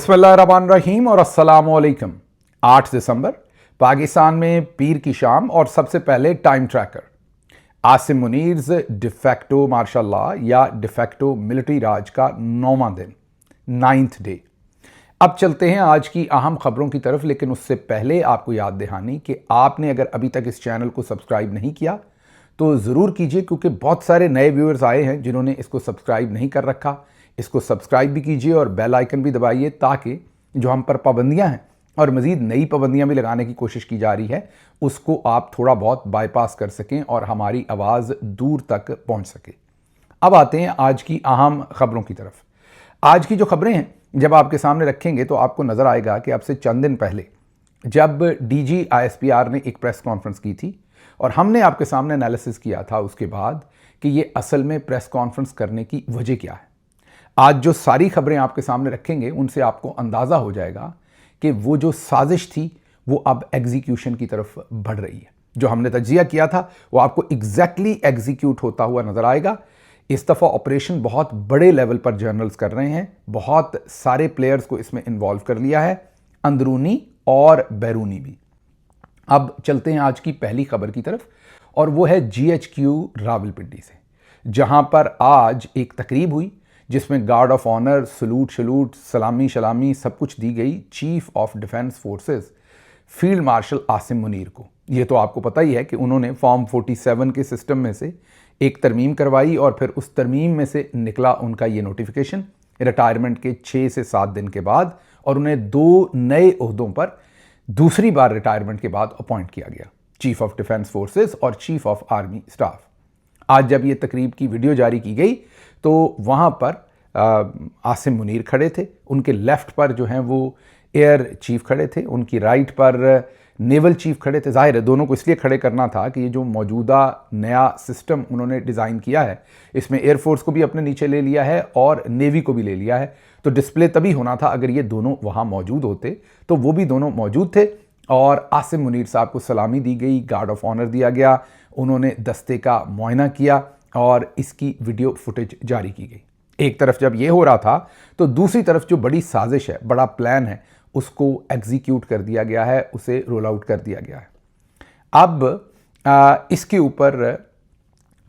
बिस्मिल्लाहिर्रहमानिर्रहीम और अस्सलामुअलैकुम। 8 दिसंबर पाकिस्तान में पीर की शाम और सबसे पहले time tracker Asim Munir's de facto martial law या डिफेक्टो मिलिट्री राज का 9वां दिन, 9th डे। अब चलते हैं आज की अहम खबरों की तरफ, लेकिन उससे पहले आपको याद दहानी कि आपने अगर अभी तक इस चैनल को सब्सक्राइब नहीं किया तो ज़रूर कीजिए, क्योंकि बहुत सारे नए व्यूअर्स आए हैं जिन्होंने इसको सब्सक्राइब नहीं कर रखा। इसको सब्सक्राइब भी कीजिए और बेल आइकन भी दबाइए, ताकि जो हम पर पाबंदियां हैं और मज़ीद नई पाबंदियां भी लगाने की कोशिश की जा रही है उसको आप थोड़ा बहुत बाईपास कर सकें और हमारी आवाज़ दूर तक पहुंच सके। अब आते हैं आज की अहम खबरों की तरफ। आज की जो खबरें हैं जब आपके सामने रखेंगे तो आपको नज़र आएगा कि अब से चंद दिन पहले जब डीजी आईएसपीआर ने एक प्रेस कॉन्फ्रेंस की थी और हमने आपके सामने एनालिसिस किया था उसके बाद कि ये असल में प्रेस कॉन्फ्रेंस करने की वजह क्या है। आज जो सारी खबरें आपके सामने रखेंगे उनसे आपको अंदाज़ा हो जाएगा कि वो जो साजिश थी वो अब एग्जीक्यूशन की तरफ बढ़ रही है। जो हमने तज्जिया किया था वो आपको एग्जैक्टली एग्जीक्यूट होता हुआ नजर आएगा। इस दफ़ा ऑपरेशन बहुत बड़े लेवल पर जर्नल्स कर रहे हैं, बहुत सारे प्लेयर्स को इसमें इन्वॉल्व कर लिया है, अंदरूनी और बैरूनी भी। अब चलते हैं आज की पहली खबर की तरफ और वो है जीएचक्यू रावलपिंडी से, जहां पर आज एक तकरीब हुई जिसमें गार्ड ऑफ ऑनर, सलूट, सलामी सब कुछ दी गई chief of defence forces field marshal Asim Munir को। ये तो आपको पता ही है कि उन्होंने फॉर्म 47 के सिस्टम में से एक तरमीम करवाई और फिर उस तरमीम में से निकला उनका ये नोटिफिकेशन रिटायरमेंट के 6 से 7 दिन के बाद, और उन्हें 2 नए ओहदों पर दूसरी बार रिटायरमेंट के बाद अपॉइंट किया गया, चीफ ऑफ डिफेंस फोर्सेस और चीफ ऑफ आर्मी स्टाफ। आज जब ये तकरीब की वीडियो जारी की गई तो वहाँ पर आसिम मुनीर खड़े थे, उनके लेफ्ट पर जो हैं वो एयर चीफ खड़े थे, उनकी राइट पर नेवल चीफ खड़े थे। जाहिर है दोनों को इसलिए खड़े करना था कि ये जो मौजूदा नया सिस्टम उन्होंने डिज़ाइन किया है इसमें एयरफोर्स को भी अपने नीचे ले लिया है और नेवी को भी ले लिया है, तो डिस्प्ले तभी होना था अगर ये दोनों वहाँ मौजूद होते, तो वो भी दोनों मौजूद थे। और आसिम मुनीर साहब को सलामी दी गई, गार्ड ऑफ ऑनर दिया गया, उन्होंने दस्ते का मुआयना किया और इसकी वीडियो फुटेज जारी की गई। एक तरफ जब ये हो रहा था तो दूसरी तरफ जो बड़ी साजिश है, बड़ा प्लान है, उसको एग्जीक्यूट कर दिया गया है, उसे रोल आउट कर दिया गया है। अब इसके ऊपर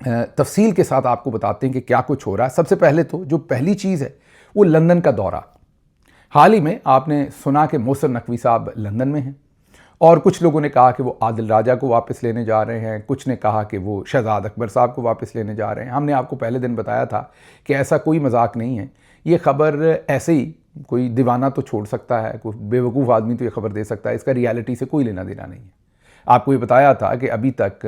तफसील के साथ आपको बताते हैं कि क्या कुछ हो रहा है। सबसे पहले तो जो पहली चीज़ है वो लंदन का दौरा। हाल ही में आपने सुना कि मोहसिन नकवी साहब लंदन में हैं और कुछ लोगों ने कहा कि वो आदिल राजा को वापस लेने जा रहे हैं, कुछ ने कहा कि वो शहजाद अकबर साहब को वापस लेने जा रहे हैं। हमने आपको पहले दिन बताया था कि ऐसा कोई मजाक नहीं है, ये खबर ऐसे ही कोई दीवाना तो छोड़ सकता है, कोई बेवकूफ़ आदमी तो ये खबर दे सकता है, इसका रियलिटी से कोई लेना देना नहीं है। आपको ये बताया था कि अभी तक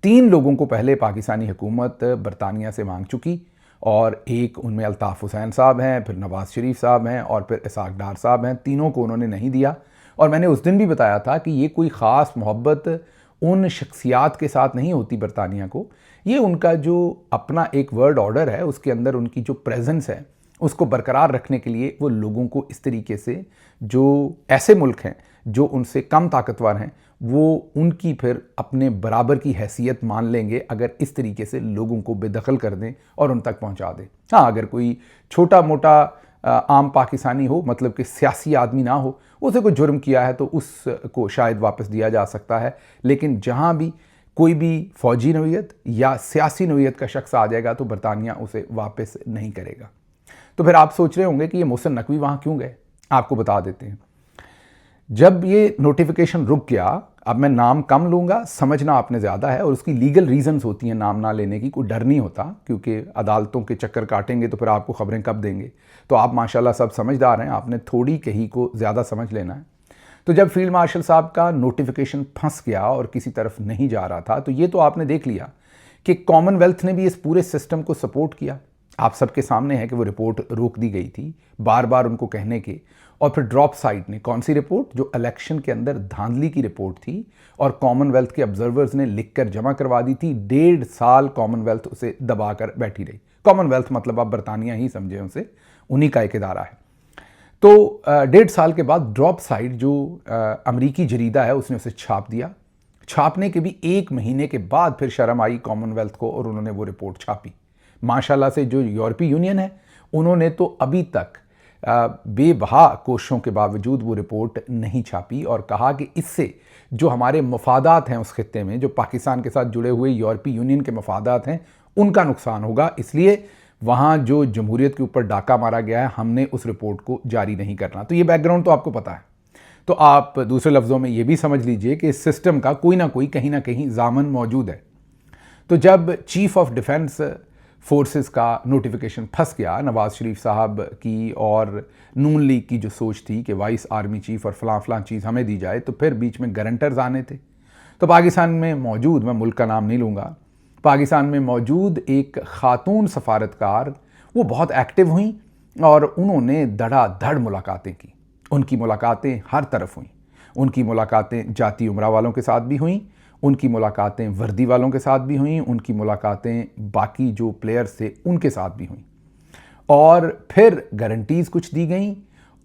3 लोगों को पहले पाकिस्तानी हुकूमत बरतानिया से मांग चुकी और एक उनमें अल्ताफ़ हुसैन साहब हैं, फिर नवाज़ शरीफ साहब हैं और फिर इसाक डार साहब हैं। तीनों को उन्होंने नहीं दिया। और मैंने उस दिन भी बताया था कि ये कोई ख़ास मोहब्बत उन शख्सियात के साथ नहीं होती बरतानिया को, ये उनका जो अपना एक वर्ल्ड ऑर्डर है उसके अंदर उनकी जो प्रेजेंस है उसको बरकरार रखने के लिए वो लोगों को इस तरीके से, जो ऐसे मुल्क हैं जो उनसे कम ताकतवर हैं, वो उनकी फिर अपने बराबर की हैसियत मान लेंगे अगर इस तरीके से लोगों को बेदखल कर दें और उन तक पहुंचा दें। हाँ, अगर कोई छोटा मोटा आम पाकिस्तानी हो, मतलब कि सियासी आदमी ना हो, उसे कोई जुर्म किया है तो उसको शायद वापस दिया जा सकता है, लेकिन जहाँ भी कोई भी फौजी नौयत या सियासी नौयत का शख्स आ जाएगा तो बरतानिया उसे वापस नहीं करेगा। तो फिर आप सोच रहे होंगे कि ये मोहसिन नकवी वहाँ क्यों गए। आपको बता देते हैं। जब ये नोटिफिकेशन रुक गया, अब मैं नाम कम लूँगा, समझना आपने ज़्यादा है, और उसकी लीगल रीजंस होती हैं नाम ना लेने की, कोई डर नहीं होता, क्योंकि अदालतों के चक्कर काटेंगे तो फिर आपको खबरें कब देंगे। तो आप माशाल्लाह सब समझदार हैं, आपने थोड़ी कही को ज़्यादा समझ लेना है। तो जब फील्ड मार्शल साहब का नोटिफिकेशन फंस गया और किसी तरफ नहीं जा रहा था, तो ये तो आपने देख लिया कि कॉमनवेल्थ ने भी इस पूरे सिस्टम को सपोर्ट किया। आप सबके सामने है कि वो रिपोर्ट रोक दी गई थी बार बार उनको कहने के, और फिर ड्रॉप साइड ने कौन सी रिपोर्ट, जो इलेक्शन के अंदर धांधली की रिपोर्ट थी और कॉमनवेल्थ के ऑब्जर्वर्स ने लिखकर जमा करवा दी थी। 1.5 साल कॉमनवेल्थ उसे दबाकर बैठी रही। कॉमनवेल्थ मतलब आप बरतानिया ही समझे उसे, उन्हीं का एक इदारा है। तो 1.5 साल के बाद ड्रॉप साइड जो अमरीकी जरीदा है उसने उसे छाप दिया। छापने के भी 1 महीने के बाद फिर शर्म आई कॉमनवेल्थ को और उन्होंने वो रिपोर्ट छापी। माशाल्लाह से जो यूरोपीय यूनियन है उन्होंने तो अभी तक बेबहा कोशिशों के बावजूद वो रिपोर्ट नहीं छापी और कहा कि इससे जो हमारे मफादात हैं उस खित्ते में, जो पाकिस्तान के साथ जुड़े हुए यूरोपीय यूनियन के मफादात हैं, उनका नुकसान होगा। इसलिए वहाँ जो जमहूरियत के ऊपर डाका मारा गया है, हमने उस रिपोर्ट को जारी नहीं करना। तो ये बैकग्राउंड तो आपको पता है। तो आप दूसरे लफ्ज़ों में ये भी समझ लीजिए कि इस सिस्टम का कोई ना कोई कहीं ना कहीं जामन मौजूद है। तो जब चीफ ऑफ डिफेंस फोर्सेस का नोटिफिकेशन फंस गया नवाज़ शरीफ साहब की और नून लीग की जो सोच थी कि वाइस आर्मी चीफ और फलां फलां चीज़ हमें दी जाए, तो फिर बीच में गारंटर्स आने थे। तो पाकिस्तान में मौजूद, मैं मुल्क का नाम नहीं लूँगा, पाकिस्तान में मौजूद एक खातून सफारतकार वो बहुत एक्टिव हुई और उन्होंने धड़ाधड़ मुलाकातें की। उनकी मुलाकातें हर तरफ हुई। उनकी मुलाकातें जाती उमरा वालों के साथ भी हुई, उनकी मुलाकातें वर्दी वालों के साथ भी हुई, उनकी मुलाकातें बाकी जो प्लेयर्स थे उनके साथ भी हुई। और फिर गारंटीज़ कुछ दी गई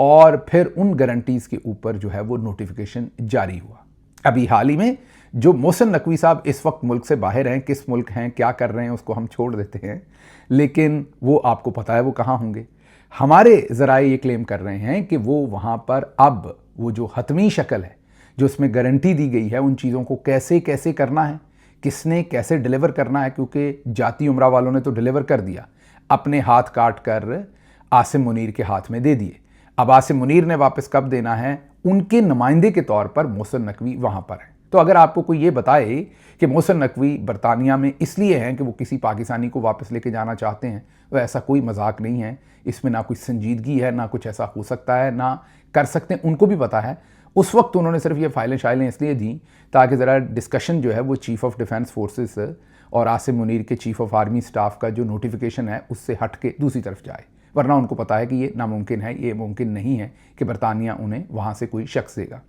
और फिर उन गारंटीज़ के ऊपर जो है वो नोटिफिकेशन जारी हुआ। अभी हाल ही में जो मोहसिन नकवी साहब इस वक्त मुल्क से बाहर हैं, किस मुल्क हैं, क्या कर रहे हैं, उसको हम छोड़ देते हैं, लेकिन वो आपको पता है वो कहाँ होंगे। हमारे ज़राए ये क्लेम कर रहे हैं कि वो वहाँ पर अब वो जो हतमी शक्ल है, जो उसमें गारंटी दी गई है, उन चीज़ों को कैसे कैसे करना है, किसने कैसे डिलीवर करना है, क्योंकि जाती उमरा वालों ने तो डिलीवर कर दिया, अपने हाथ काट कर आसिम मुनीर के हाथ में दे दिए। अब आसिम मुनीर ने वापस कब देना है, उनके नुमाइंदे के तौर पर मोहसिन नकवी वहाँ पर है। तो अगर आपको कोई ये बताए कि मोहसिन नकवी बरतानिया में इसलिए हैं कि वो किसी पाकिस्तानी को वापस लेके जाना चाहते हैं, तो ऐसा कोई मजाक नहीं है। इसमें ना कुछ संजीदगी है, ना कुछ ऐसा हो सकता है, ना कर सकते हैं। उनको भी पता है। उस वक्त उन्होंने सिर्फ ये फाइलें शाइलें इसलिए दी ताकि ज़रा डिस्कशन जो है वो चीफ ऑफ डिफेंस फोर्सेस और आसिम मुनीर के चीफ ऑफ आर्मी स्टाफ का जो नोटिफिकेशन है उससे हट के दूसरी तरफ जाए। वरना उनको पता है कि ये नामुमकिन है, ये मुमकिन नहीं है कि बरतानिया उन्हें वहाँ से कोई शख्स देगा।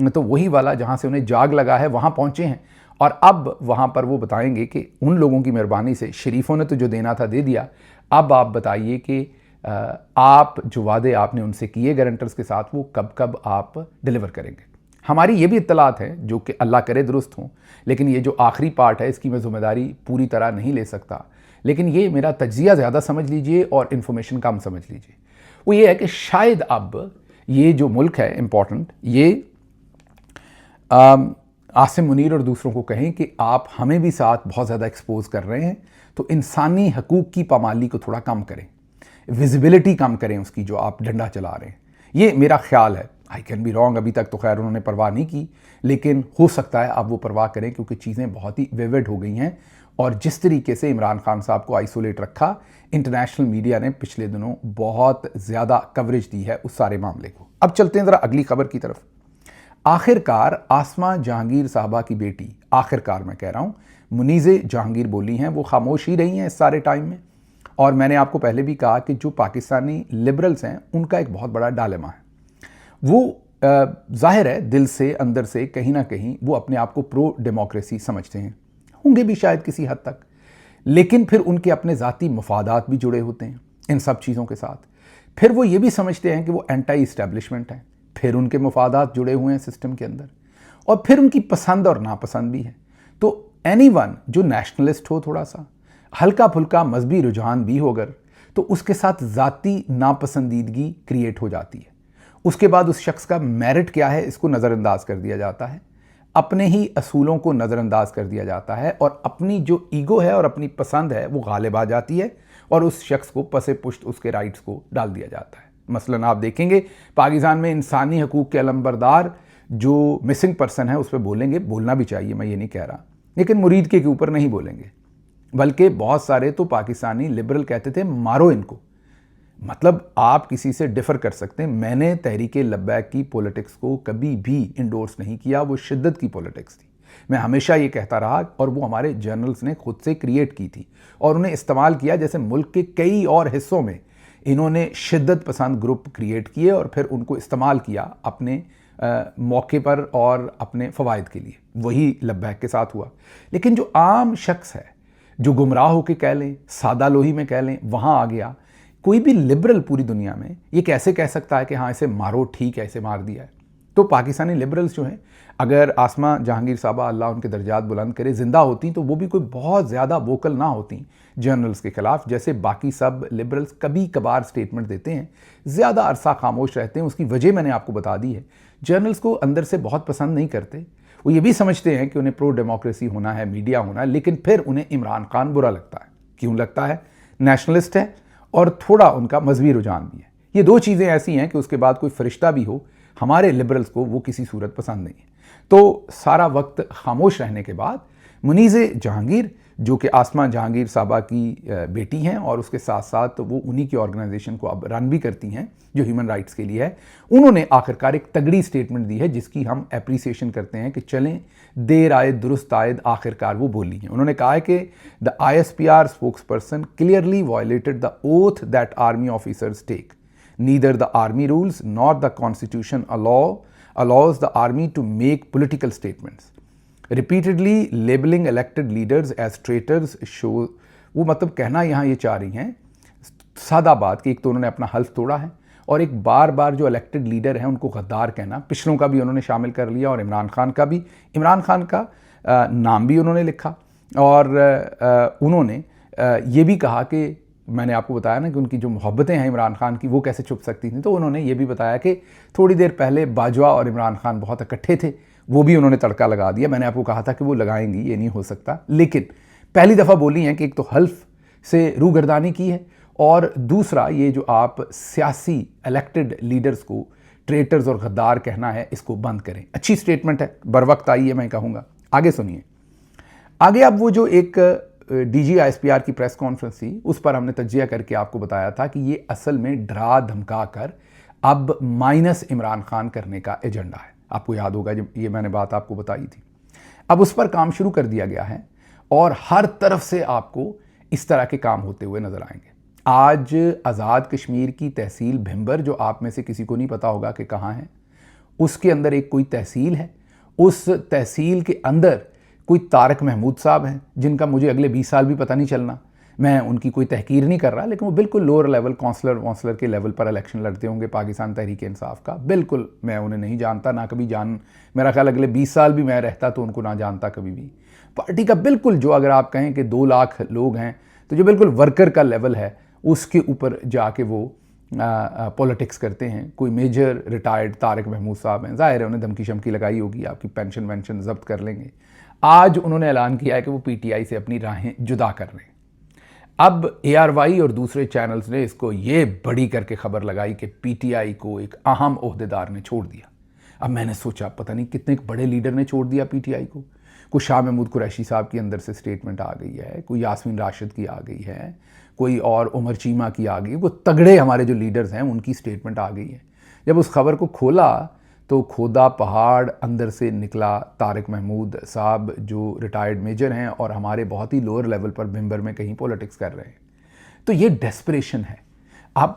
तो वही वाला जहाँ से उन्हें जाग लगा है वहाँ पहुँचे हैं और अब वहाँ पर वो बताएंगे कि उन लोगों की मेहरबानी से, शरीफों ने तो जो देना था दे दिया, अब आप बताइए कि आप जो वादे आपने उनसे किए गारंटर्स के साथ, वो कब कब आप डिलीवर करेंगे। हमारी ये भी इत्तलात है जो कि अल्लाह करे दुरुस्त हों, लेकिन ये जो आखिरी पार्ट है इसकी मैं ज़िम्मेदारी पूरी तरह नहीं ले सकता, लेकिन ये मेरा तज्जिया ज़्यादा समझ लीजिए और इन्फॉर्मेशन कम समझ लीजिए। वो ये है कि शायद अब ये जो मुल्क है इम्पॉर्टेंट, ये आसिम मुनीर और दूसरों को कहें कि आप हमें भी साथ बहुत ज़्यादा एक्सपोज कर रहे हैं, तो इंसानी हकूक़ की पामाली को थोड़ा कम करें, विजिबिलिटी कम करें उसकी जो आप डंडा चला रहे हैं। ये मेरा ख्याल है। आई कैन बी रॉन्ग, अभी तक तो खैर उन्होंने परवाह नहीं की, लेकिन हो सकता है अब वो परवाह करें, क्योंकि चीज़ें बहुत ही विविड हो गई हैं। और जिस तरीके से इमरान खान साहब को आइसोलेट रखा, इंटरनेशनल मीडिया ने पिछले दिनों बहुत ज़्यादा कवरेज दी है उस सारे मामले को। अब चलते हैं ज़रा अगली खबर की तरफ। आखिरकार आसमा जहांगीर साहबा की बेटी, आखिरकार मैं कह रहा हूँ, मुनीज़े जहांगीर बोली हैं, वो खामोश ही रही हैं इस सारे टाइम में। और मैंने आपको पहले भी कहा कि जो पाकिस्तानी लिबरल्स हैं उनका एक बहुत बड़ा डायलेमा है। वो जाहिर है दिल से, अंदर से कहीं ना कहीं वो अपने आप को प्रो डेमोक्रेसी समझते हैं, होंगे भी शायद किसी हद तक, लेकिन फिर उनके अपने ज़ाती मफादात भी जुड़े होते हैं इन सब चीज़ों के साथ। फिर वो ये भी समझते हैं कि वो एंटी इस्टेब्लिशमेंट हैं, फिर उनके मफादात जुड़े हुए हैं सिस्टम के अंदर, और फिर उनकी पसंद और नापसंद भी है। तो एनीवन जो नेशनलिस्ट हो, थोड़ा सा हल्का फुल्का मजहबी रुझान भी हो अगर, तो उसके साथ ज़ाती नापसंदीदगी क्रिएट हो जाती है। उसके बाद उस शख्स का मेरिट क्या है इसको नज़रअंदाज कर दिया जाता है, अपने ही असूलों को नज़रअंदाज कर दिया जाता है, और अपनी जो ईगो है और अपनी पसंद है वो गालिब आ जाती है और उस शख्स को पसे पुश्त उसके राइट्स को डाल दिया जाता है। मसलन आप देखेंगे पाकिस्तान में इंसानी हकूक़ के अलमबरदार जो मिसिंग पर्सन है उस पर बोलेंगे, बोलना भी चाहिए, मैं ये नहीं कह रहा, लेकिन मुरीद के ऊपर नहीं बोलेंगे। बल्कि बहुत सारे तो पाकिस्तानी लिबरल कहते थे मारो इनको। मतलब आप किसी से डिफ़र कर सकते हैं। मैंने तहरीके लब्बैक की पॉलिटिक्स को कभी भी इंडोर्स नहीं किया, वो शिद्दत की पॉलिटिक्स थी। मैं हमेशा ये कहता रहा, और वो हमारे जर्नल्स ने खुद से क्रिएट की थी और उन्हें इस्तेमाल किया। जैसे मुल्क के कई और हिस्सों में इन्होंने शिद्दत पसंद ग्रुप क्रिएट किए और फिर उनको इस्तेमाल किया अपने मौके पर और अपने फ़वाइद के लिए। वही लब्बैक के साथ हुआ। लेकिन जो आम शख्स है, जो गुमराह होकर कह लें, सादा लोही में कह लें, वहाँ आ गया। कोई भी लिबरल पूरी दुनिया में ये कैसे कह सकता है कि हाँ इसे मारो, ठीक है, इसे मार दिया है। तो पाकिस्तानी लिबरल्स जो हैं, अगर आसमा जहांगीर साहबा अल्लाह उनके दर्जात बुलंद करे जिंदा होती तो वो भी कोई बहुत ज़्यादा वोकल ना होती जर्नल्स के खिलाफ, जैसे बाकी सब लिबरल्स कभी कभार स्टेटमेंट देते हैं, ज़्यादा अरसा खामोश रहते हैं। उसकी वजह मैंने आपको बता दी है। जर्नल्स को अंदर से बहुत पसंद नहीं करते, वो ये भी समझते हैं कि उन्हें प्रो डेमोक्रेसी होना है, मीडिया होना है, लेकिन फिर उन्हें इमरान खान बुरा लगता है। क्यों लगता है? नेशनलिस्ट है और थोड़ा उनका मजहबी रुझान भी है। ये दो चीज़ें ऐसी हैं कि उसके बाद कोई फरिश्ता भी हो, हमारे लिबरल्स को वो किसी सूरत पसंद नहीं है। तो सारा वक्त खामोश रहने के बाद मुनीज़े जहांगीर, जो कि आसमा जहांगीर साहबा की बेटी हैं और उसके साथ साथ वो उन्हीं की ऑर्गेनाइजेशन को अब रन भी करती हैं जो ह्यूमन राइट्स के लिए है, उन्होंने आखिरकार एक तगड़ी स्टेटमेंट दी है जिसकी हम एप्रिसिएशन करते हैं कि चलें देर आए दुरुस्त आयद, आखिरकार वो बोली हैं। उन्होंने कहा है कि the ISPR spokesperson clearly violated the oath that army officers take, neither the army rules nor the constitution allows the army to make political statements. Repeatedly labeling elected leaders as traitors show, वो मतलब कहना यहाँ ये चाह रही हैं सादा बात कि एक तो उन्होंने अपना हल्फ तोड़ा है और एक बार बार जो इलेक्टेड लीडर हैं उनको गद्दार कहना, पिछलों का भी उन्होंने शामिल कर लिया और इमरान खान का भी। इमरान खान का नाम भी उन्होंने लिखा और उन्होंने ये भी कहा कि मैंने आपको बताया ना कि उनकी जो मोहब्बतें हैं इमरान खान की वो कैसे छुप सकती थी, तो उन्होंने ये भी बताया कि थोड़ी देर पहले बाजवा और इमरान खान बहुत इकट्ठे थे, वो भी उन्होंने तड़का लगा दिया। मैंने आपको कहा था कि वो लगाएंगी, ये नहीं हो सकता, लेकिन पहली दफ़ा बोली हैं कि एक तो हल्फ से रूगर्दानी की है और दूसरा ये जो आप सियासी इलेक्टेड लीडर्स को ट्रेटर्स और गद्दार कहना है इसको बंद करें। अच्छी स्टेटमेंट है, बर वक्त आई है, मैं कहूँगा। आगे सुनिए। आगे अब वो जो एक DG ISPR की प्रेस कॉन्फ्रेंस थी उस पर हमने तज्जिया करके आपको बताया था कि ये असल में डरा धमका कर अब माइनस इमरान खान करने का एजेंडा है। आपको याद होगा जब ये मैंने बात आपको बताई थी। अब उस पर काम शुरू कर दिया गया है और हर तरफ से आपको इस तरह के काम होते हुए नजर आएंगे। आज आज़ाद कश्मीर की तहसील भिंबर, जो आप में से किसी को नहीं पता होगा कि कहाँ है, उसके अंदर एक कोई तहसील है। उस तहसील के अंदर कोई तारक महमूद साहब हैं जिनका मुझे अगले 20 साल भी पता नहीं चलना। मैं उनकी कोई तहकीर नहीं कर रहा, लेकिन वो बिल्कुल लोअर लेवल काउंसलर के लेवल पर इलेक्शन लड़ते होंगे पाकिस्तान तहरीक इंसाफ का। बिल्कुल मैं उन्हें नहीं जानता, ना कभी मेरा ख्याल अगले 20 साल भी मैं रहता तो उनको ना जानता कभी भी। पार्टी का बिल्कुल जो अगर आप कहें कि 2 लाख लोग हैं तो जो बिल्कुल वर्कर का लेवल है उसके ऊपर जाके वो पॉलिटिक्स करते हैं। कोई मेजर रिटायर्ड तारक महमूद साहब हैं, जाहिर है उन्हें धमकी शमकी लगाई होगी, आपकी पेंशन वेंशन जब्त कर लेंगे। आज उन्होंने ऐलान किया है कि वो PTI से अपनी राहें जुदा कर रहे हैं। अब ARY और दूसरे चैनल्स ने इसको ये बड़ी करके खबर लगाई कि PTI को एक अहम ओहदेदार ने छोड़ दिया। अब मैंने सोचा पता नहीं कितने बड़े लीडर ने छोड़ दिया PTI को। कोई शाह महमूद कुरैशी साहब की अंदर से स्टेटमेंट आ गई है, कोई यास्मीन राशिद की आ गई है, कोई और उमर चीमा की आ गई, वो तगड़े हमारे जो लीडर्स हैं उनकी स्टेटमेंट आ गई है। जब उस खबर को खोला तो खोदा पहाड़ अंदर से निकला तारिक महमूद साहब जो रिटायर्ड मेजर हैं और हमारे बहुत ही लोअर लेवल पर भिंबर में कहीं पॉलिटिक्स कर रहे हैं। तो ये डेस्परेशन है। अब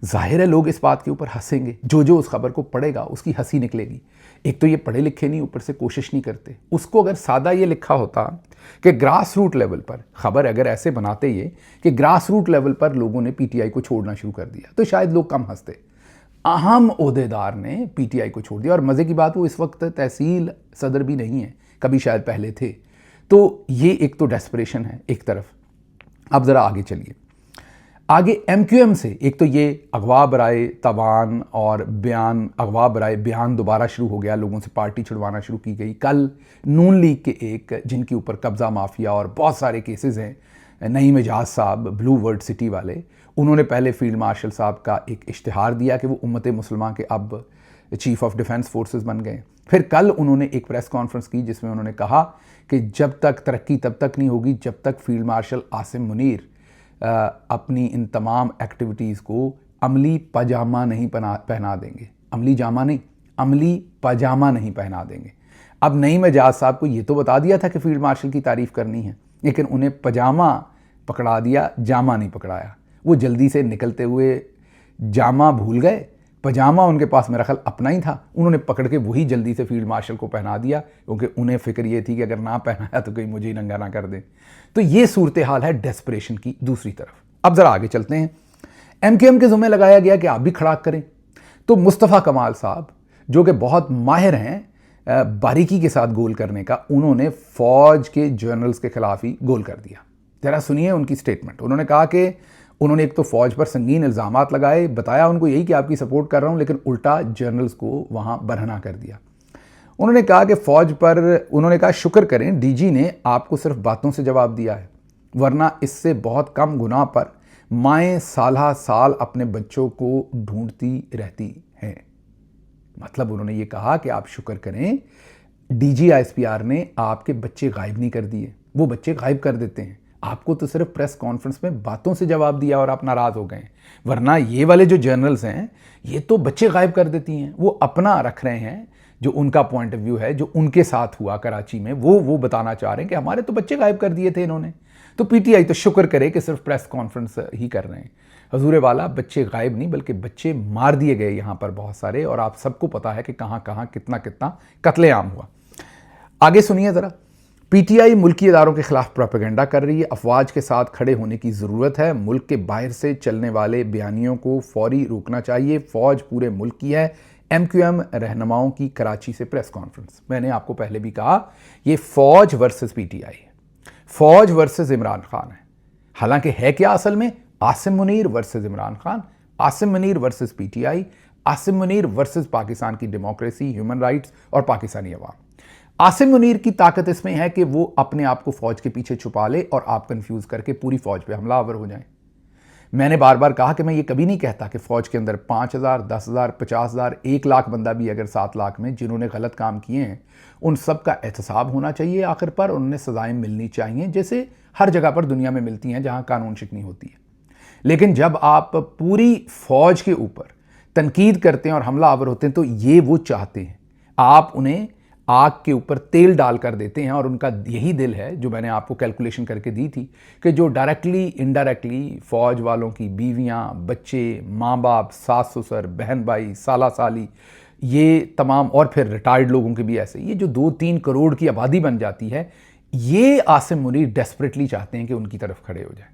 जाहिर है लोग इस बात के ऊपर हंसेंगे, जो उस खबर को पढ़ेगा उसकी हंसी निकलेगी। एक तो ये पढ़े लिखे नहीं, ऊपर से कोशिश नहीं करते। उसको अगर सादा ये लिखा होता कि ग्रास रूट लेवल पर, खबर अगर ऐसे बनाते ये कि ग्रास रूट लेवल पर लोगों ने PTI को छोड़ना शुरू कर दिया तो शायद लोग कम हंसते। अहम ओहदेदार ने PTI को छोड़ दिया और मज़े की बात वो इस वक्त तहसील सदर भी नहीं है, कभी शायद पहले थे। तो ये एक तो डेस्परेशन है एक तरफ। अब ज़रा आगे चलिए। आगे MQM से एक तो ये अगवा बराए तवान और बयान, अगवा बराए बयान दोबारा शुरू हो गया, लोगों से पार्टी छुड़वाना शुरू की गई। कल नून लीग के एक जिनके ऊपर कब्ज़ा माफिया और बहुत सारे केसेस हैं, नईम एजाज साहब ब्लू वर्ल्ड सिटी वाले, उन्होंने पहले फील्ड मार्शल साहब का एक इश्तिहार दिया कि वो उम्मत मुसलमान के अब चीफ ऑफ डिफेंस फोर्सेस बन गए। फिर कल उन्होंने एक प्रेस कॉन्फ्रेंस की जिसमें उन्होंने कहा कि जब तक तरक्की तब तक नहीं होगी जब तक फील्ड मार्शल आसिम मुनीर अपनी इन तमाम एक्टिविटीज़ को अमली पजामा नहीं पहना देंगे। अमली जामा नहीं, अमली पजामा नहीं पहना देंगे। अब नईम एजाज साहब को ये तो बता दिया था कि फील्ड मार्शल की तारीफ़ करनी है, लेकिन उन्हें पजामा पकड़ा दिया, जामा नहीं पकड़ाया। वो जल्दी से निकलते हुए जामा भूल गए, पजामा उनके पास मेरा ख्याल अपना ही था, उन्होंने पकड़ के वही जल्दी से फील्ड मार्शल को पहना दिया क्योंकि उन्हें फिक्र ये थी कि अगर ना पहनाया तो कहीं मुझे ही नंगा ना कर दें। तो ये सूरत हाल है डेस्परेशन की दूसरी तरफ। अब ज़रा आगे चलते हैं। MQM के ज़ुम्मे लगाया गया कि आप भी खड़ा करें। तो मुस्तफ़ा कमाल साहब जो कि बहुत माहिर हैं बारीकी के साथ गोल करने का, उन्होंने फ़ौज के जर्नल्स के खिलाफ ही गोल कर दिया। ज़रा सुनिए उनकी स्टेटमेंट। उन्होंने कहा कि उन्होंने एक तो फ़ौज पर संगीन इल्ज़ामात लगाए, बताया उनको यही कि आपकी सपोर्ट कर रहा हूँ, लेकिन उल्टा जर्नल्स को वहाँ बरहना कर दिया। उन्होंने कहा कि फ़ौज पर, उन्होंने कहा शुक्र करें डीजी ने आपको सिर्फ बातों से जवाब दिया है, वरना इससे बहुत कम गुनाह पर माएँ साल साल अपने बच्चों को ढूंढती रहती हैं। मतलब उन्होंने ये कहा कि आप शुक्र करें डीजी आईएसपीआर ने आपके बच्चे गायब नहीं कर दिए, वो बच्चे गायब कर देते हैं। आपको तो सिर्फ प्रेस कॉन्फ्रेंस में बातों से जवाब दिया और आप नाराज़ हो गए, वरना ये वाले जो जर्नल्स हैं ये तो बच्चे गायब कर देती हैं। वो अपना रख रहे हैं, जो उनका पॉइंट ऑफ व्यू है, जो उनके साथ हुआ कराची में, वो बताना चाह रहे हैं कि हमारे तो बच्चे गायब कर दिए थे इन्होंने। तो पीटीआई तो शुक्र करे कि सिर्फ प्रेस कॉन्फ्रेंस ही कर रहे हैं। हजूर वाला, बच्चे गायब नहीं बल्कि बच्चे मार दिए गए यहाँ पर बहुत सारे, और आप सबको पता है कि कहाँ कहाँ कितना कितना कत्लेआम हुआ। आगे सुनिए ज़रा। पीटीआई मुल्की इदारों के खिलाफ प्रोपेगेंडा कर रही है, अफवाज के साथ खड़े होने की ज़रूरत है, मुल्क के बाहर से चलने वाले बयानियों को फौरी रोकना चाहिए, फ़ौज पूरे मुल्क की है। एमक्यूएम रहनुमाओं की कराची से प्रेस कॉन्फ्रेंस। मैंने आपको पहले भी कहा ये फ़ौज वर्सेस पीटीआई है, फ़ौज वर्सेस इमरान खान है। हालांकि है क्या असल में? Asim Munir versus Imran Khan, Asim Munir versus PTI, Asim Munir versus Pakistan की डेमोक्रेसी, ह्यूमन राइट्स और पाकिस्तानी अवाम। आसिम मुनीर की ताकत इसमें है कि वो अपने आप को फ़ौज के पीछे छुपा ले और आप कंफ्यूज करके पूरी फ़ौज पे हमलावर हो जाएं। मैंने बार बार कहा कि मैं ये कभी नहीं कहता कि फ़ौज के अंदर 5,000, 10,000, 50,000, 1 लाख बंदा भी अगर 7 लाख में जिन्होंने गलत काम किए हैं, उन सब का एहतसाब होना चाहिए आखिर पर, उन्हें सजाएं मिलनी चाहिए जैसे हर जगह पर दुनिया में मिलती हैं जहां कानून शिकनी होती है। लेकिन जब आप पूरी फ़ौज के ऊपर तनकीद करते हैं और हमला आवर होते हैं तो ये वो चाहते हैं, आप उन्हें आग के ऊपर तेल डाल कर देते हैं। और उनका यही दिल है, जो मैंने आपको कैलकुलेशन करके दी थी, कि जो डायरेक्टली इनडायरेक्टली फ़ौज वालों की बीवियां, बच्चे, माँ बाप, सास ससुर, बहन भाई, साला साली, ये तमाम, और फिर रिटायर्ड लोगों के भी ऐसे, ये जो 2-3 करोड़ की आबादी बन जाती है, ये आसिम मुनीर डेस्परेटली चाहते हैं कि उनकी तरफ खड़े हो जाए।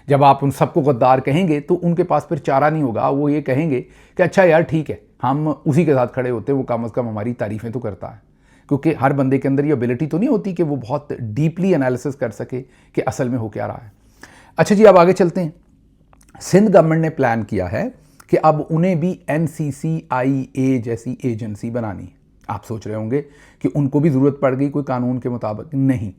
जब आप उन सबको गद्दार कहेंगे तो उनके पास फिर चारा नहीं होगा, वो ये कहेंगे कि अच्छा यार ठीक है, हम उसी के साथ खड़े होते हैं, वो कम से कम हमारी तारीफ़ें तो करता है। क्योंकि हर बंदे के अंदर ये एबिलिटी तो नहीं होती कि वो बहुत डीपली एनालिसिस कर सके कि असल में हो क्या रहा है। अच्छा जी, अब आगे चलते हैं। सिंध गवर्नमेंट ने प्लान किया है कि अब उन्हें भी NCCIA जैसी एजेंसी बनानी है। आप सोच रहे होंगे कि उनको भी ज़रूरत पड़ गई कोई कानून के मुताबिक। नहीं,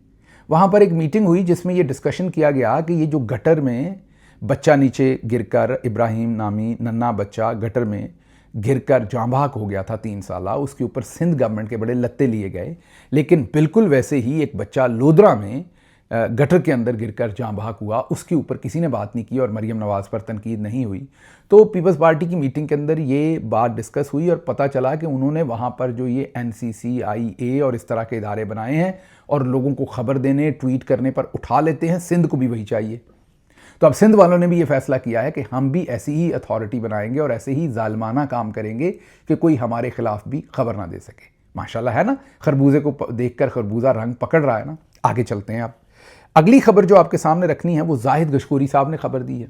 वहाँ पर एक मीटिंग हुई जिसमें ये डिस्कशन किया गया कि ये जो गटर में बच्चा नीचे गिरकर, इब्राहिम नामी नन्ना बच्चा गटर में गिरकर जाँ बहक हो गया था 3 साला, उसके ऊपर सिंध गवर्नमेंट के बड़े लत्ते लिए गए। लेकिन बिल्कुल वैसे ही एक बच्चा लोधरा में गटर के अंदर गिरकर जाँ बहक हुआ, उसके ऊपर किसी ने बात नहीं की और मरीम नवाज़ पर तनकीद नहीं हुई। तो पीपल्स पार्टी की मीटिंग के अंदर ये बात डिस्कस हुई और पता चला कि उन्होंने वहाँ पर जो ये NCCIA और इस तरह के इदारे बनाए हैं और लोगों को खबर देने, ट्वीट करने पर उठा लेते हैं, सिंध को भी वही चाहिए। तो अब सिंध वालों ने भी ये फैसला किया है कि हम भी ऐसी ही अथॉरिटी बनाएंगे और ऐसे ही जालिमाना काम करेंगे कि कोई हमारे खिलाफ भी खबर ना दे सके। माशाल्लाह, है ना, खरबूजे को देखकर खरबूजा रंग पकड़ रहा है ना। आगे चलते हैं। आप अगली खबर जो आपके सामने रखनी है वो जाहिद गशकोरी साहब ने खबर दी है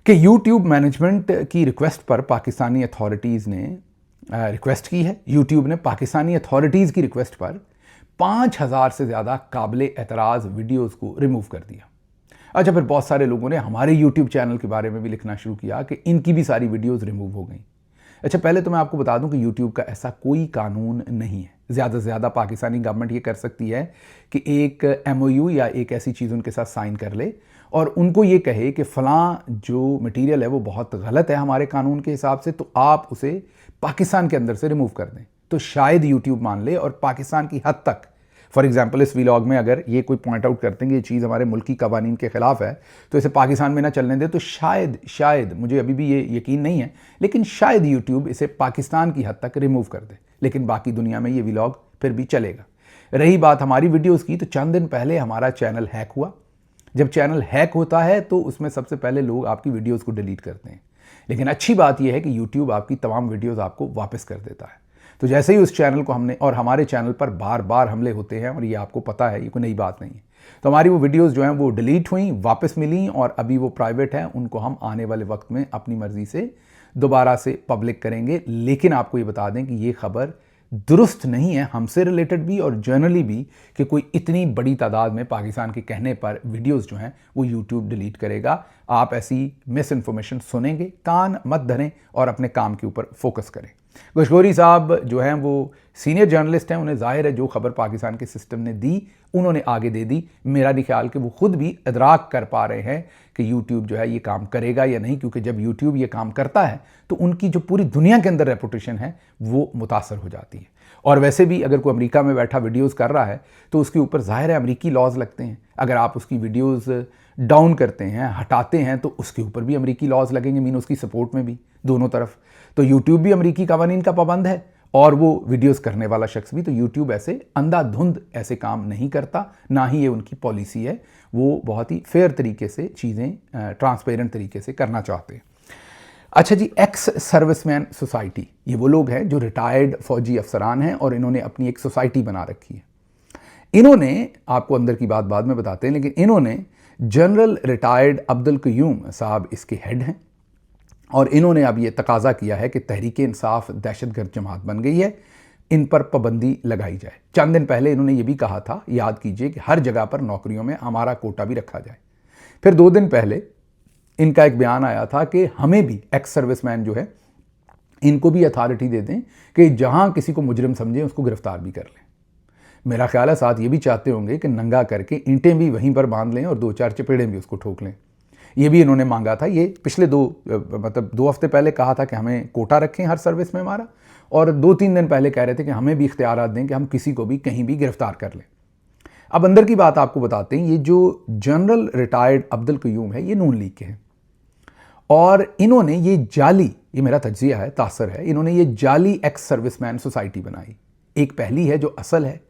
कि यूट्यूब मैनेजमेंट की रिक्वेस्ट पर पाकिस्तानी अथॉरिटीज़ ने रिक्वेस्ट की है। यूट्यूब ने पाकिस्तानी अथॉरिटीज़ की रिक्वेस्ट पर 5,000 से ज़्यादा काबिल एतराज़ वीडियोज़ को रिमूव कर दिया। अच्छा, फिर बहुत सारे लोगों ने हमारे YouTube चैनल के बारे में भी लिखना शुरू किया कि इनकी भी सारी वीडियोस रिमूव हो गई। अच्छा, पहले तो मैं आपको बता दूं कि YouTube का ऐसा कोई कानून नहीं है। ज़्यादा से ज़्यादा पाकिस्तानी गवर्नमेंट ये कर सकती है कि एक MOU या एक ऐसी चीज़ उनके साथ साइन कर ले और उनको ये कहे कि फ़लाँ जो मटीरियल है वो बहुत गलत है हमारे कानून के हिसाब से, तो आप उसे पाकिस्तान के अंदर से रिमूव कर दें। तो शायद YouTube मान ले और पाकिस्तान की हद तक, फॉर एग्जाम्पल इस व्लॉग में अगर ये कोई पॉइंट आउट करते हैं कि ये चीज़ हमारे मुल्की कवानीन के खिलाफ है तो इसे पाकिस्तान में ना चलने दे, तो शायद मुझे अभी भी ये यकीन नहीं है, लेकिन शायद यूट्यूब इसे पाकिस्तान की हद तक रिमूव कर दे, लेकिन बाकी दुनिया में ये व्लॉग फिर भी चलेगा। रही बात हमारी वीडियोज़ की, तो चंद दिन पहले हमारा चैनल हैक हुआ। जब चैनल हैक होता है तो उसमें सबसे पहले लोग आपकी वीडियोज़ को डिलीट करते हैं, लेकिन अच्छी बात यह है कि यूट्यूब आपकी तमाम वीडियोज़ आपको वापस कर देता है। तो जैसे ही उस चैनल को हमने, और हमारे चैनल पर बार बार हमले होते हैं और ये आपको पता है, ये कोई नई बात नहीं है, तो हमारी वो वीडियोस जो हैं वो डिलीट हुई, वापस मिली और अभी वो प्राइवेट हैं, उनको हम आने वाले वक्त में अपनी मर्ज़ी से दोबारा से पब्लिक करेंगे। लेकिन आपको ये बता दें कि ये खबर दुरुस्त नहीं है हमसे रिलेटेड भी और जनरली भी, कि कोई इतनी बड़ी तादाद में पाकिस्तान के कहने पर वीडियोस जो हैं वो यूट्यूब डिलीट करेगा। आप ऐसी मिस इन्फॉर्मेशन सुनेंगे, कान मत धरें और अपने काम के ऊपर फोकस करें। गोशगोरी साहब जो हैं वो सीनियर जर्नलिस्ट हैं, उन्हें जाहिर है जो खबर पाकिस्तान के सिस्टम ने दी उन्होंने आगे दे दी। मेरा नहीं ख्याल कि वो खुद भी इदराक कर पा रहे हैं कि यूट्यूब जो है ये काम करेगा या नहीं, क्योंकि जब यूट्यूब ये काम करता है तो उनकी जो पूरी दुनिया के अंदर रेपुटेशन है वो मुतासर हो जाती है। और वैसे भी अगर कोई अमेरिका में बैठा वीडियोस कर रहा है तो उसके ऊपर जाहिर है अमेरिकी लॉज लगते हैं। अगर आप उसकी वीडियोस डाउन करते हैं, हटाते हैं, तो उसके ऊपर भी अमेरिकी लॉज लगेंगे, मीन उसकी सपोर्ट में भी, दोनों तरफ। तो यूट्यूब भी अमेरिकी कवानीन का पाबंद है और वो वीडियोस करने वाला शख्स भी। तो यूट्यूब ऐसे अंधाधुंध ऐसे काम नहीं करता, ना ही ये उनकी पॉलिसी है। वो बहुत ही फेयर तरीके से चीज़ें ट्रांसपेरेंट तरीके से करना चाहते हैं। अच्छा जी, एक्स सर्विसमैन सोसाइटी, ये वो लोग हैं जो रिटायर्ड फौजी अफसरान हैं और इन्होंने अपनी एक सोसाइटी बना रखी है। इन्होंने, आपको अंदर की बात बाद में बताते हैं, लेकिन इन्होंने जनरल रिटायर्ड अब्दुल कयूम साहब इसके हेड हैं और इन्होंने अब ये तकाजा किया है कि तहरीक इंसाफ दहशतगर्द जमात बन गई है, इन पर पाबंदी लगाई जाए। चंद दिन पहले इन्होंने ये भी कहा था, याद कीजिए, कि हर जगह पर नौकरियों में हमारा कोटा भी रखा जाए। फिर 2 दिन पहले इनका एक बयान आया था कि हमें भी एक्स सर्विसमैन जो है इनको भी अथॉरिटी दे दें कि जहां किसी को मुजरिम समझें उसको गिरफ्तार भी कर लें। मेरा ख्याल है साथ ये भी चाहते होंगे कि नंगा करके ईंटें भी वहीं पर बांध लें और 2-4 चपेड़ें भी उसको ठोक लें। ये भी इन्होंने मांगा था। ये पिछले 2 हफ्ते पहले कहा था कि हमें कोटा रखें हर सर्विस में हमारा, और 2-3 दिन पहले कह रहे थे कि हमें भी इख्तियारात दें कि हम किसी को भी कहीं भी गिरफ्तार कर लें। अब अंदर की बात आपको बताते हैं, ये जो जनरल रिटायर्ड अब्दुल कयूम है ये नून लीग के हैं और इन्होंने ये जाली, ये मेरा तज्जिया है, तासर है, इन्होंने ये जाली एक्स सर्विसमैन सोसाइटी बनाई। एक पहली है जो असल है,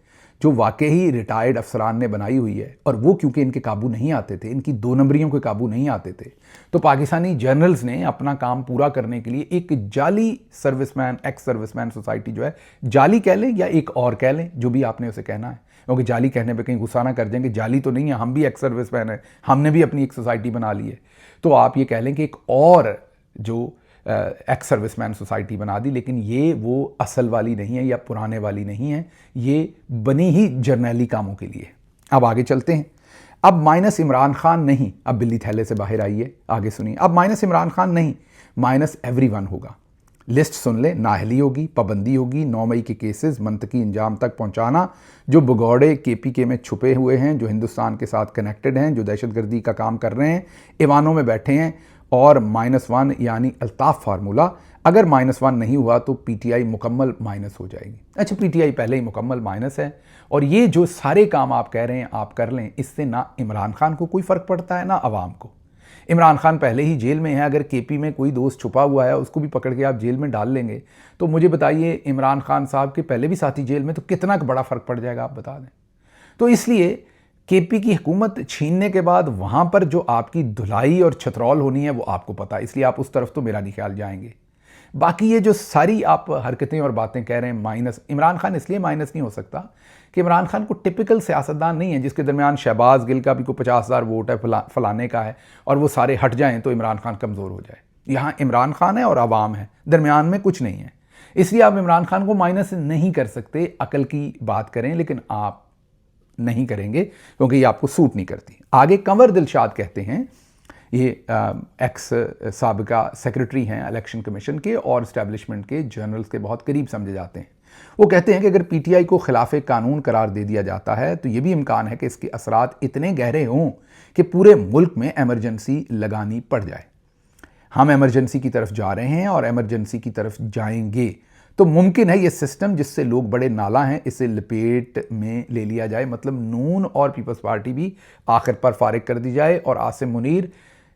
जो वाकई रिटायर्ड अफसरान ने बनाई हुई है, और वो क्योंकि इनके काबू नहीं आते थे, इनकी 2 नंबरियों के काबू नहीं आते थे, तो पाकिस्तानी जर्नल्स ने अपना काम पूरा करने के लिए एक जाली सर्विसमैन एक्स सर्विसमैन सोसाइटी जो है, जाली कह लें या एक और कह लें, जो भी आपने उसे कहना है, क्योंकि जाली कहने पे कहीं गुस्सा ना कर जाएंगे, जाली तो नहीं है, हम भी एक्स सर्विसमैन है, हमने भी अपनी एक सोसाइटी बना ली है। तो आप ये कह लें कि एक और जो एक्स सर्विसमैन सोसाइटी बना दी, लेकिन ये वो असल वाली नहीं है या पुराने वाली नहीं है, ये बनी ही जर्नैली कामों के लिए। अब आगे चलते हैं। अब माइनस इमरान खान नहीं, अब बिल्ली थैले से बाहर आइए, आगे सुनिए। अब माइनस इमरान खान नहीं, माइनस एवरीवन होगा। लिस्ट सुन ले, नाहली होगी, पाबंदी होगी, 9 मई के केसेस मंतकी इंजाम तक पहुंचाना, जो भगौड़े KPK में छुपे हुए हैं, जो हिंदुस्तान के साथ कनेक्टेड हैं, जो दहशतगर्दी का काम कर रहे हैं, ईवानों में बैठे हैं, और -1 यानी अल्ताफ फार्मूला। अगर -1 नहीं हुआ तो PTI मुकम्मल माइनस हो जाएगी। अच्छा, PTI पहले ही मुकम्मल माइनस है, और ये जो सारे काम आप कह रहे हैं आप कर लें, इससे ना इमरान खान को कोई फ़र्क पड़ता है ना अवाम को। इमरान खान पहले ही जेल में है, अगर KP में कोई दोस्त छुपा हुआ है उसको भी पकड़ के आप जेल में डाल लेंगे, तो मुझे बताइए इमरान खान साहब के पहले भी साथी जेल में, तो कितना बड़ा फ़र्क पड़ जाएगा, आप बता दें। तो इसलिए KP की हुकूमत छीनने के बाद वहाँ पर जो आपकी धुलाई और छतरौल होनी है वो आपको पता है, इसलिए आप उस तरफ तो मेरा नहीं ख्याल जाएंगे। बाकी ये जो सारी आप हरकतें और बातें कह रहे हैं माइनस, इमरान खान इसलिए माइनस नहीं हो सकता कि इमरान खान को टिपिकल सियासतदान नहीं है जिसके दरमियान शहबाज गिल का भी कोई 50,000 वोट है, फलाने का है, और वो सारे हट जाएं तो इमरान खान कमज़ोर हो जाए। यहाँ इमरान खान है और आवाम है, दरमियान में कुछ नहीं है, इसलिए आप इमरान खान को माइनस नहीं कर सकते। अकल की बात करें, लेकिन आप नहीं करेंगे क्योंकि ये आपको सूट नहीं करती। आगे कंवर दिलशाद कहते हैं, ये एक्स साबिका सेक्रेटरी हैं इलेक्शन कमीशन के और इस्टेब्लिशमेंट के, जर्नल्स के बहुत करीब समझे जाते हैं। वो कहते हैं कि अगर PTI को खिलाफ कानून करार दे दिया जाता है तो ये भी इम्कान है कि इसके असरात इतने गहरे हों कि पूरे मुल्क में एमरजेंसी लगानी पड़ जाए। हम एमरजेंसी की तरफ जा रहे हैं और एमरजेंसी की तरफ जाएंगे, तो मुमकिन है ये सिस्टम जिससे लोग बड़े नाला हैं इसे लपेट में ले लिया जाए, मतलब नून और पीपल्स पार्टी भी आखिर पर फारिग कर दी जाए और आसिम मुनीर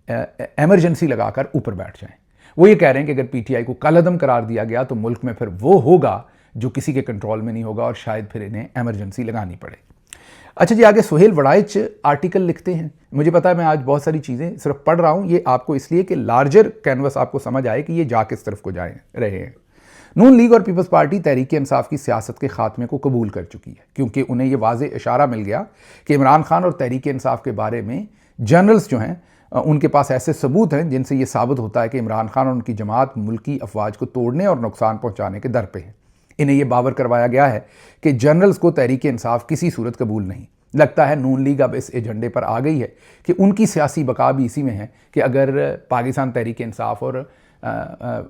एमरजेंसी लगाकर ऊपर बैठ जाएं। वो ये कह रहे हैं कि अगर PTI को कलअदम करार दिया गया तो मुल्क में फिर वो होगा जो किसी के कंट्रोल में नहीं होगा और शायद फिर इन्हें एमरजेंसी लगानी पड़े। अच्छा जी, आगे सुहेल वड़ाइच आर्टिकल लिखते हैं। मुझे पता है मैं आज बहुत सारी चीज़ें सिर्फ पढ़ रहा हूँ, ये आपको इसलिए कि लार्जर कैनवस आपको समझ आए कि ये जा किस तरफ को जाए रहे हैं। नून लीग और पीपल्स पार्टी तहरीक इंसाफ की सियासत के खात्मे को कबूल कर चुकी है, क्योंकि उन्हें यह वाज़ेह इशारा मिल गया कि इमरान खान और तहरीक इंसाफ के बारे में जर्नल्स जो हैं उनके पास ऐसे सबूत हैं जिनसे ये साबित होता है कि इमरान खान और उनकी जमात मुल्की अफवाज को तोड़ने और नुकसान पहुंचाने के दर पे हैं। इन्हें यह बावर करवाया गया है कि जनरल्स को तहरीक इंसाफ किसी सूरत कबूल नहीं। लगता है नून लीग अब इस एजेंडे पर आ गई है कि उनकी सियासी बका भी इसी में है कि अगर पाकिस्तान तहरीक इंसाफ और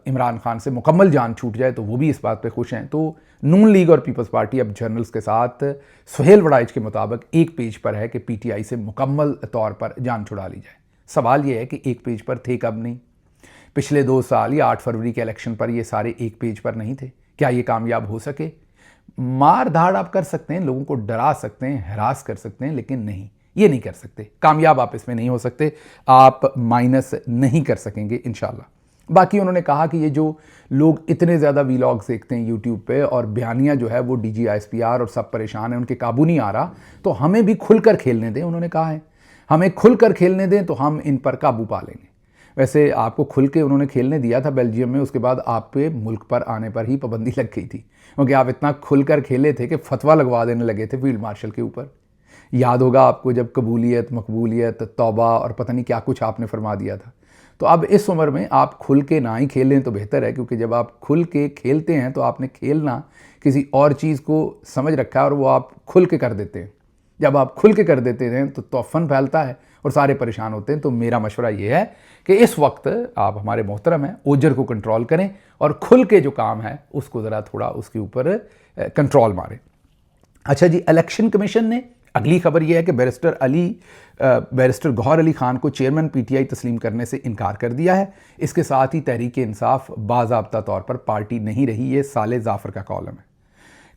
इमरान खान से मुकम्मल जान छूट जाए तो वो भी इस बात पे खुश हैं। तो नून लीग और पीपल्स पार्टी अब जर्नल्स के साथ सुहेल वड़ाइच के मुताबिक एक पेज पर है कि पीटीआई से मुकम्मल तौर पर जान छुड़ा ली जाए। सवाल ये है कि एक पेज पर थे कब नहीं? पिछले 2 साल या 8 फरवरी के इलेक्शन पर ये सारे एक पेज पर नहीं थे? क्या ये कामयाब हो सके? मार धाड़ आप कर सकते हैं, लोगों को डरा सकते हैं, हरास कर सकते हैं, लेकिन नहीं, ये नहीं कर सकते। कामयाब आप इसमें नहीं हो सकते, आप माइनस नहीं कर सकेंगे इंशाल्लाह। बाकी उन्होंने कहा कि ये जो लोग इतने ज़्यादा वीलॉग्स देखते हैं यूट्यूब पे और बयानिया जो है वो डीजी ISPR और सब परेशान हैं, उनके काबू नहीं आ रहा, तो हमें भी खुलकर खेलने दें। उन्होंने कहा है हमें खुलकर खेलने दें तो हम इन पर काबू पा लेंगे। वैसे आपको खुल के उन्होंने खेलने दिया था बेल्जियम में, उसके बाद आप पे मुल्क पर आने पर ही पाबंदी लग गई थी, क्योंकि आप इतना खुलकर खेले थे कि फतवा लगवा देने लगे थे फील्ड मार्शल के ऊपर। याद होगा आपको जब कबूलियत, मकबूलियत, तौबा और पता नहीं क्या कुछ आपने फरमा दिया था। तो अब इस उम्र में आप खुल के ना ही खेलें तो बेहतर है, क्योंकि जब आप खुल के खेलते हैं तो आपने खेलना किसी और चीज़ को समझ रखा है और वो आप खुल के कर देते हैं। जब आप खुल के कर देते हैं तो तोफ़न फैलता है और सारे परेशान होते हैं। तो मेरा मशवरा ये है कि इस वक्त आप हमारे मोहतरम हैं, ओजर को कंट्रोल करें और खुल के जो काम है उसको ज़रा थोड़ा उसके ऊपर कंट्रोल मारें। अच्छा जी, इलेक्शन कमीशन ने अगली खबर यह है कि बैरिस्टर गौहर अली खान को चेयरमैन पीटीआई तस्लीम करने से इनकार कर दिया है। इसके साथ ही तहरीक इंसाफ बाज़ाब्ता तौर पर पार्टी नहीं रही। ये साले जाफ़र का कॉलम है।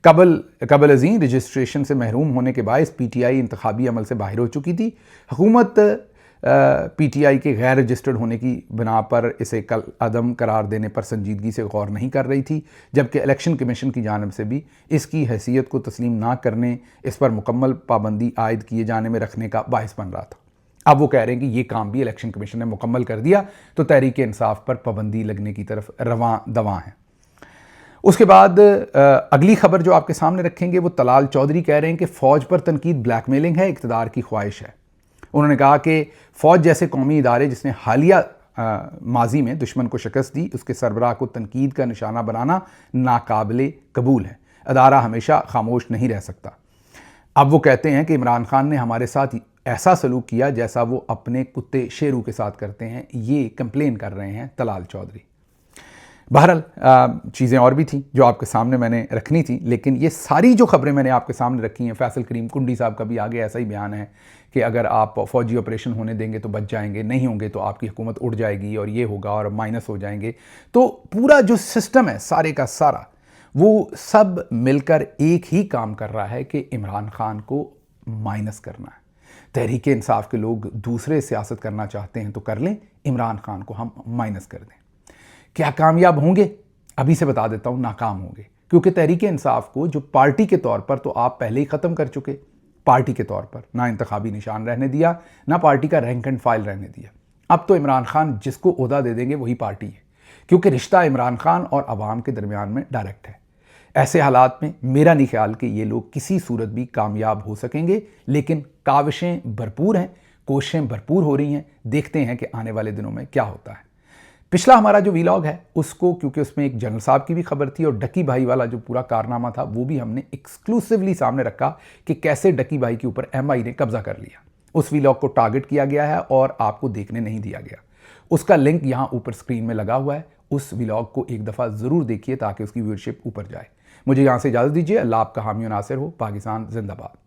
कबल अज़ीं रजिस्ट्रेशन से महरूम होने के बायस पीटीआई इंतखाबी अमल से बाहर हो चुकी थी। हुकूमत पीटीआई के गैर रजिस्टर्ड होने की बिना पर इसे कल अदम करार देने पर संजीदगी से गौर नहीं कर रही थी, जबकि इलेक्शन कमीशन की जानिब से भी इसकी हैसियत को तस्लीम ना करने, इस पर मुकम्मल पाबंदी आयद किए जाने में रखने का बायस बन रहा था। अब वो कह रहे हैं कि ये काम भी इलेक्शन कमीशन ने मुकम्मल कर दिया, तो तहरीक इंसाफ पर पाबंदी लगने की तरफ रवां दवां है। उसके बाद अगली खबर जो आपके सामने रखेंगे वो तलाल चौधरी कह रहे हैं कि फ़ौज पर तनकीद ब्लैकमेलिंग है, इक़्तिदार की ख्वाहिश है। उन्होंने कहा कि फ़ौज जैसे कौमी इदारे जिसने हालिया माजी में दुश्मन को शिकस्त दी, उसके सरबराह को तनकीद का निशाना बनाना नाकाबिले कबूल है। अदारा हमेशा खामोश नहीं रह सकता। अब वो कहते हैं कि इमरान खान ने हमारे साथ ऐसा सलूक किया जैसा वो अपने कुत्ते शेरू के साथ करते हैं। ये कंप्लेन कर रहे हैं तलाल चौधरी। बहरहाल चीज़ें और भी थीं जो आपके सामने मैंने रखनी थी, लेकिन ये सारी जो खबरें मैंने आपके सामने रखी हैं, फैसल करीम कुंडी साहब का भी आगे ऐसा ही बयान है कि अगर आप फ़ौजी ऑपरेशन होने देंगे तो बच जाएंगे, नहीं होंगे तो आपकी हुकूमत उड़ जाएगी और ये होगा और माइनस हो जाएंगे। तो पूरा जो सिस्टम है सारे का सारा, वो सब मिलकर एक ही काम कर रहा है कि इमरान खान को माइनस करना है। तहरीक इंसाफ के लोग दूसरे सियासत करना चाहते हैं तो कर लें, इमरान खान को हम माइनस कर दें। क्या कामयाब होंगे? अभी से बता देता हूँ, नाकाम होंगे, क्योंकि तहरीक इंसाफ को जो पार्टी के तौर पर तो आप पहले ही ख़त्म कर चुके। पार्टी के तौर पर ना इंतखाबी निशान रहने दिया, ना पार्टी का रैंक एंड फाइल रहने दिया। अब तो इमरान खान जिसको ओहदा दे देंगे वही पार्टी है, क्योंकि रिश्ता इमरान खान और अवाम के दरमियान में डायरेक्ट है। ऐसे हालात में मेरा नहीं ख्याल कि ये लोग किसी सूरत भी कामयाब हो सकेंगे, लेकिन काविशें भरपूर हैं, कोशिशें भरपूर हो रही हैं। देखते हैं कि आने वाले दिनों में क्या होता है। पिछला हमारा जो वीलॉग है उसको, क्योंकि उसमें एक जनरल साहब की भी खबर थी और डकी भाई वाला जो पूरा कारनामा था वो भी हमने एक्सक्लूसिवली सामने रखा कि कैसे डकी भाई के ऊपर MI ने कब्जा कर लिया। उस वीलॉग को टारगेट किया गया है और आपको देखने नहीं दिया गया। उसका लिंक यहाँ ऊपर स्क्रीन में लगा हुआ है। उस वीलॉग को एक दफ़ा ज़रूर देखिए ताकि उसकी व्यूअरशिप ऊपर जाए। मुझे यहाँ से इजाज़त दीजिए। अल्लाह आपका हामी और नासिर हो। पाकिस्तान जिंदाबाद।